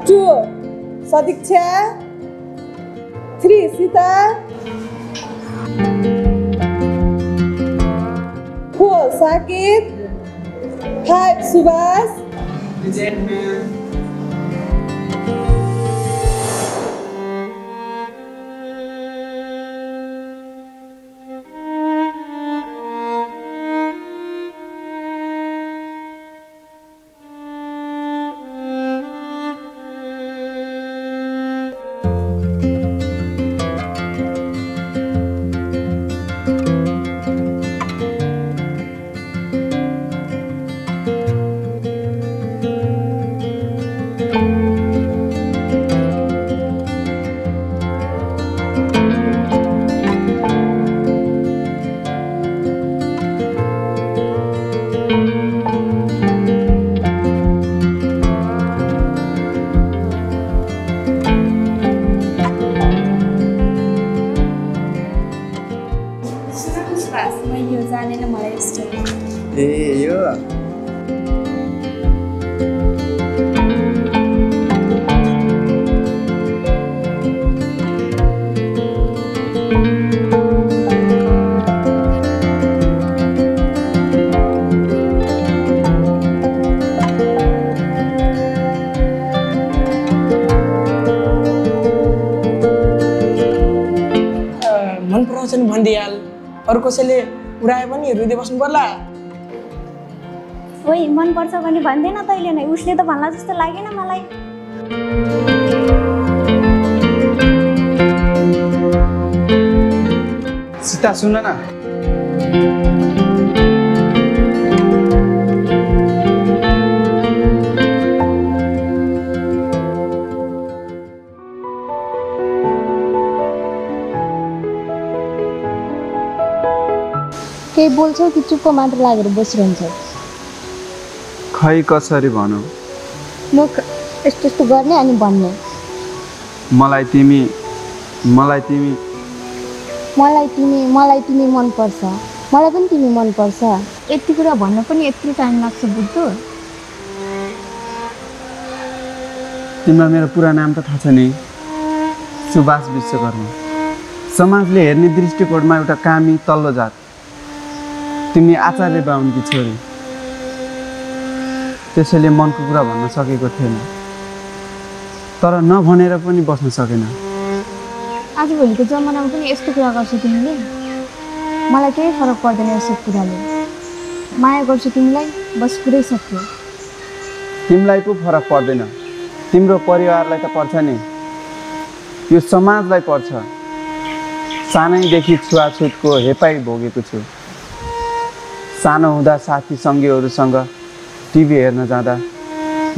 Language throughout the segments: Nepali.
2 सदिक्षा 3 सीता 4 साकेत 5 सुभाष भनिदिहाल अरू कसैले उडाए पनि रुँदै बस्नु पर्ला ओइ मन पर्छ भने भन्दैन तैले नै उसले त भन्ला जस्तो लागेन मलाई सीता सुन न केही बोल्छौ कि चुप्प मात्र लागेर बसिरहन्छौ खै कसरी भनौ म यस्तो यस्तो गर्ने अनि भन्ने मलाई तिमी मलाई तिमी मन पर्छ मलाई पनि तिमी मन पर्छ यति कुरा भन्न पनि यति टाइम लाग्छ बुझ्दो तिमीलाई मेरो पुरा नाम त थाहा छ नि सुभाष विश्वकर्मा समाजले हेर्ने दृष्टिकोणमा एउटा कामी तल्लो जात तिमी आचार्य बाहुनकी छोरी त्यसैले मनको कुरा भन्न सकेको थिएन तर नभनेर पनि बस्न सकेन आजभोलिको जमानामा पनि यस्तो कुरा गर्छौ तिमीले मलाई केही फरक पर्दैन यस्तो कुराले माया गर्छु तिमीलाई बस पुरै सक्यो तिमीलाई पो फरक पर्दैन तिम्रो परिवारलाई त पर्छ नि यो समाजलाई पर्छ सानैदेखि छुवाछुतको हेपाइ भोगेको छु सानो हुँदा साथी सङ्गीहरूसँग टिभी हेर्न जाँदा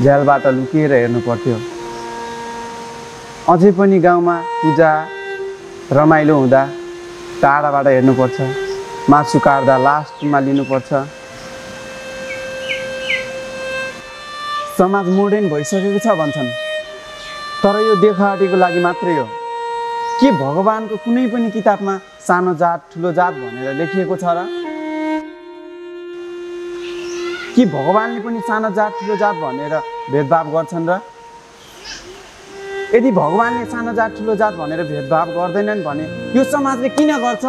झ्यालबाट लुकेर हेर्नु पर्थ्यो अझै पनि गाउँमा पूजा रमाइलो हुँदा टाढाबाट हेर्नुपर्छ मासु काट्दा लास्टमा लिनुपर्छ समाज मोडर्न भइसकेको छ भन्छन् तर यो देखावटीको लागि मात्रै हो के भगवानको कुनै पनि किताबमा सानो जात ठुलो जात भनेर लेखिएको छ र कि भगवानले पनि सानो जात ठुलो जात भनेर भेदभाव गर्छन् र यदि भगवानले सानो जात ठुलो जात भनेर भेदभाव गर्दैनन् भने यो समाजले किन गर्छ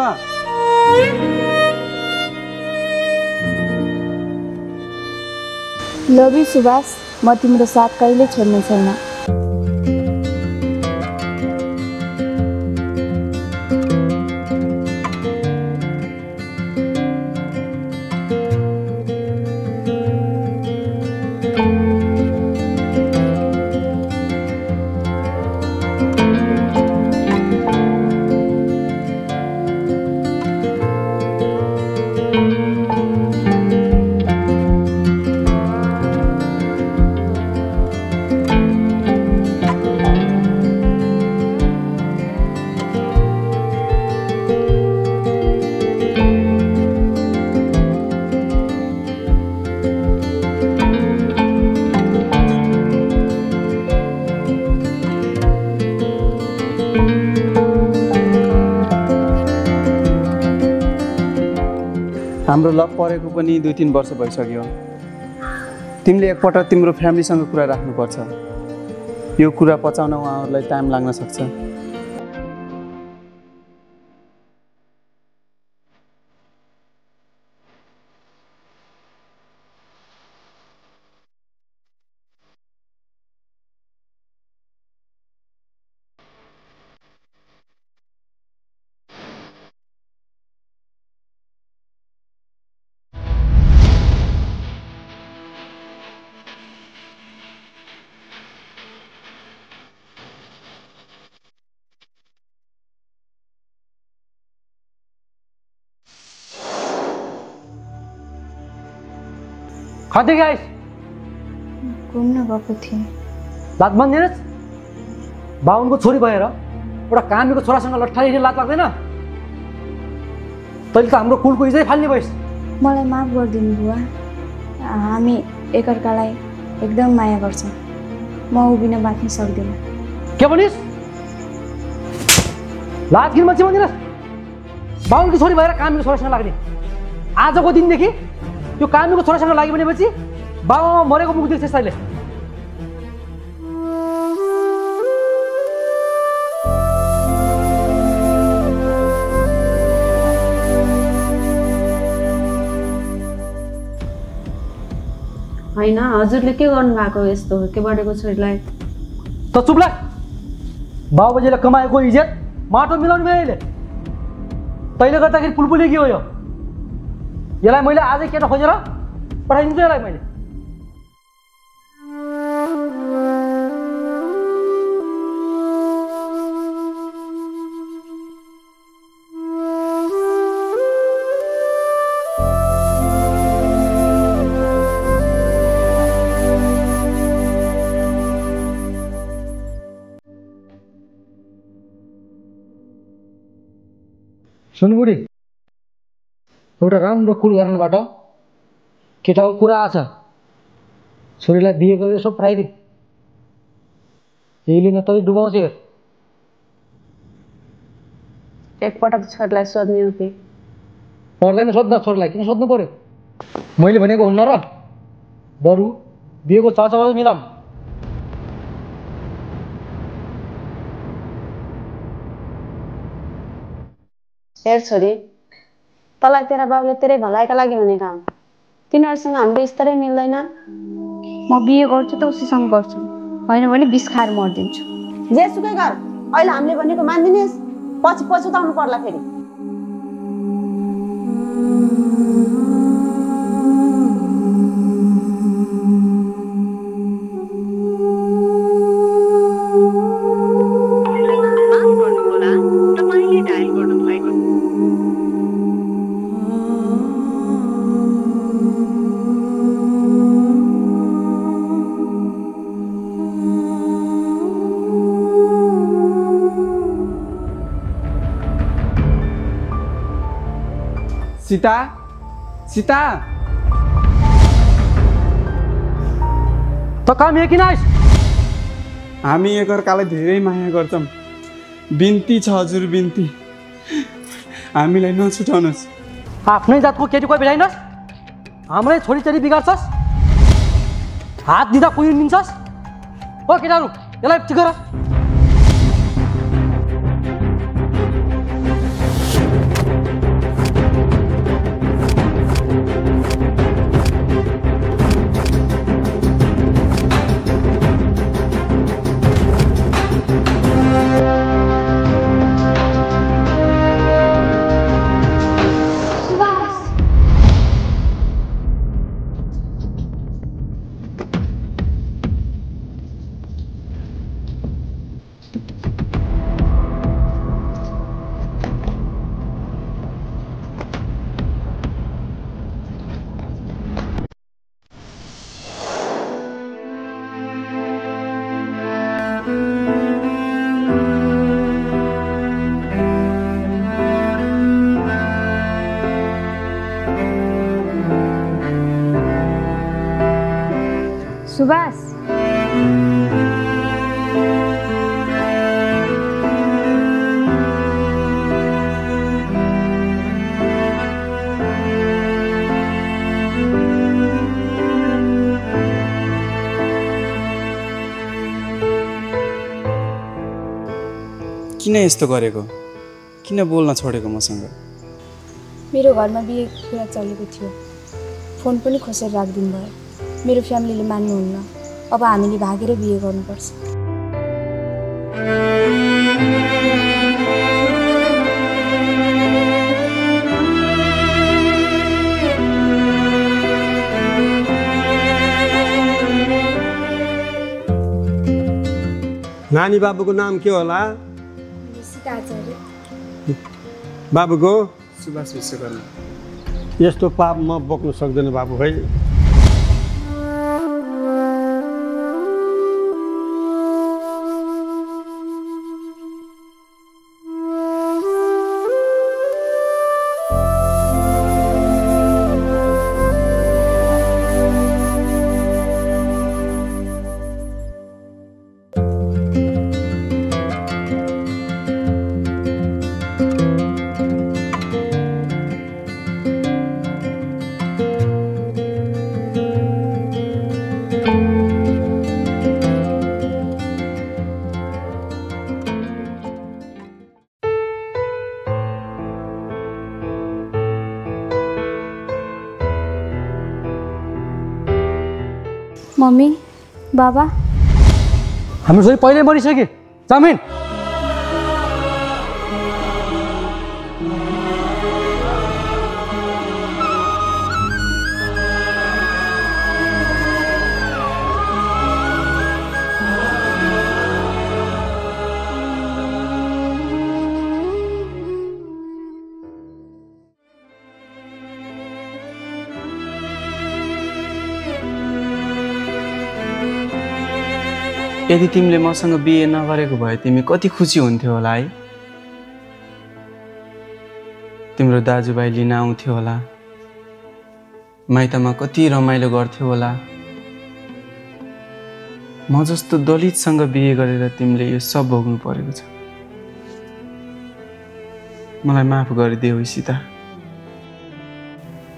लभ यु सुभाष म तिम्रो साथ कहिले छोड्ने छैन हाम्रो लभ परेको पनि 2-3 वर्ष भइसक्यो तिमीले एकपटक तिम्रो फ्यामिलीसँग कुरा राख्नुपर्छ यो कुरा पचाउन उहाँहरूलाई टाइम लाग्न सक्छ। कति गाइस घुम्न गएको थिएँ। लात बन्दिनुहोस्। बाहुनको छोरी भएर एउटा कामीको छोरासँग लट्ठाइने लात लाग्दैन? तैँले त हाम्रो कुलको इज्जत फाल्ने भइस्। मलाई माफ गरिदिनु बुवा। हामी एकअर्कालाई एकदम माया गर्छौँ। म ऊ बिना बाँच्न सक्दिनँ। के भनिस्? लात गिर मान्छे बन्दिनुहोस्। बाहुनको छोरी भएर कामीको छोरासँग लाग्ने। आजको दिनदेखि त्यो कामीको छोरासँग लाग्यो भनेपछि बाबुआमा मरेको मुख देख्छस् तैँले। होइन हजुरले के गर्नु भएको यस्तो हुर्के बढेको छोरीलाई? त चुप लाग। बाबुबाजेले कमाएको इज्जत माटो मिलाउनु भयो अहिले। तैँले गर्दाखेरि पुलपुली के हो यो? यसलाई मैले आजै केटा खोजेर पठाइदिन्छु यसलाई मैले। सुन बुढी, एउटा राम्रो कुल गर्नबाट केटाको कुरा आछ। छोरीलाई बिहे गरेर सब पठाइदिए। यहीले न तै डुबाउँछ। एकपटक छोरीलाई सोध्ने हो कि? पर्दैन सोध्न छोरीलाई। किन सोध्नु पर्यो? मैले भनेको हुन्न र? बरु बिहेको चाचाबाज मिलाम। हेर छोरी, तँलाई तेरा बाबुले तेरै भलाइका लागि भनेका हुन्। तिनीहरूसँग हाम्रो स्तरै मिल्दैन। म बिहे गर्छु त उसीसँग गर्छु, होइन भने बिस खाएर मरिदिन्छु। जेसुकै गर, अहिले हामीले भनेको मान्दिनुहोस्, पछि पछुताउनु पर्ला फेरि। सीता, सीता, त काम किन आइस? हामी एकअर्कालाई धेरै माया गर्छौँ। बिन्ती छ हजुर, बिन्ती, हामीलाई नछुटाउनुहोस्। आफ्नै जातको केटी कोही भेटाइनस्? हाम्रै छोरीचेली बिगार्छस्? हात दिँदा कुहिदिन्छस्? ओ केटाहरू, यसलाई ठिक गर। सुभाष, किन यस्तो गरेको? किन बोल्न छोडेको मसँग? मेरो घरमा बिहे कुरा चलेको थियो। फोन पनि खोसेर राखिदिनु भयो। मेरो फ्यामिलीले मान्नुहुन्न। अब हामीले भागेर बिहे गर्नुपर्छ। नानी बाबुको नाम के होला? सीता आचार्य। बाबुको? सुभाष विश्वकर्मा। यस्तो पाप म बोक्न सक्दैन बाबु है। मम्मी, बाबा, हाम्रो छोरी पहिल्यै मरिसक्यो। चाउमिन यदि तिमीले मसँग बिहे नगरेको भए तिमी कति खुसी हुन्थ्यौ होला है? तिम्रो दाजुभाइ लिन आउँथ्यो होला, माइतमा कति रमाइलो गर्थ्यो होला। म जस्तो दलितसँग बिहे गरेर तिमीले यो सब भोग्नु परेको छ। मलाई माफ गरिदेऊ सीता।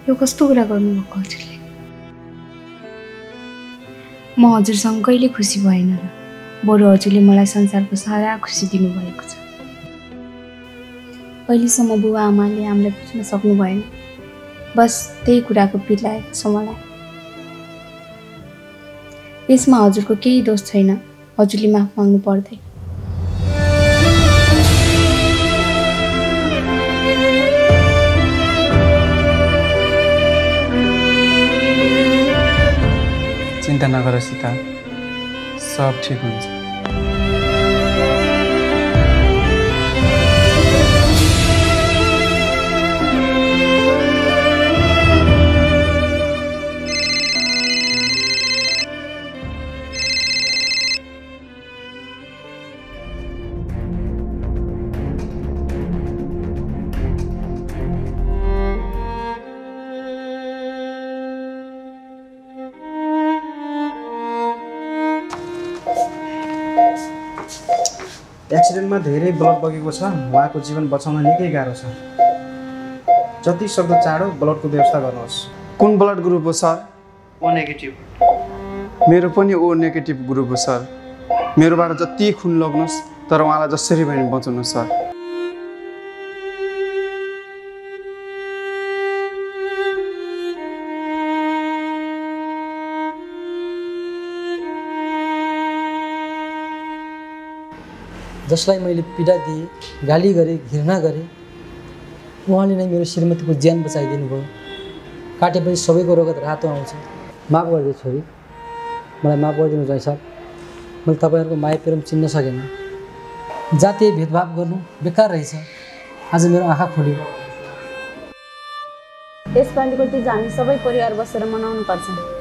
यो कस्तो कुरा गर्नुभएको हजुरले? म हजुरसँग कहिले खुसी भएन र बरु हजुरले मलाई संसारको सारा खुसी दिनुभएको छ। अहिलेसम्म बुबा आमाले हामीलाई बुझ्न सक्नु भएन। बस त्यही कुराको पिर लागेको छ मलाई। यसमा हजुरको केही दोष छैन। हजुरले माफ माग्नु पर्दैन। चिन्ता नगर सीता, सब ठिक हुन्छ। एक्सिडेन्टमा धेरै ब्लड बगेको छ। उहाँको जीवन बचाउन निकै गाह्रो छ। जति सक्दो चाँडो ब्लडको व्यवस्था गर्नुहोस्। कुन ब्लड ग्रुप हो सर? ओ नेगेटिभ। मेरो पनि ओ नेगेटिभ ग्रुप हो सर। मेरोबाट जति खुन लग्नुहोस्, तर उहाँलाई जसरी भए पनि बचाउनुहोस् सर। जसलाई मैले पीडा दिएँ, गाली गरेँ, घृणा गरेँ, उहाँले नै मेरो श्रीमतीको ज्यान बचाइदिनु भयो। काटेपछि सबैको रगत रातो आउँछ। माफ गरिदियो छोरी, मलाई माफ गरिदिनु जय साहब। मैले तपाईँहरूको माया प्रेम चिन्न सकेन। जातीय भेदभाव गर्नु बेकार रहेछ। आज मेरो आँखा खोल्यो। यसपालिको तिज हामी सबै परिवार बसेर मनाउनु पर्छ।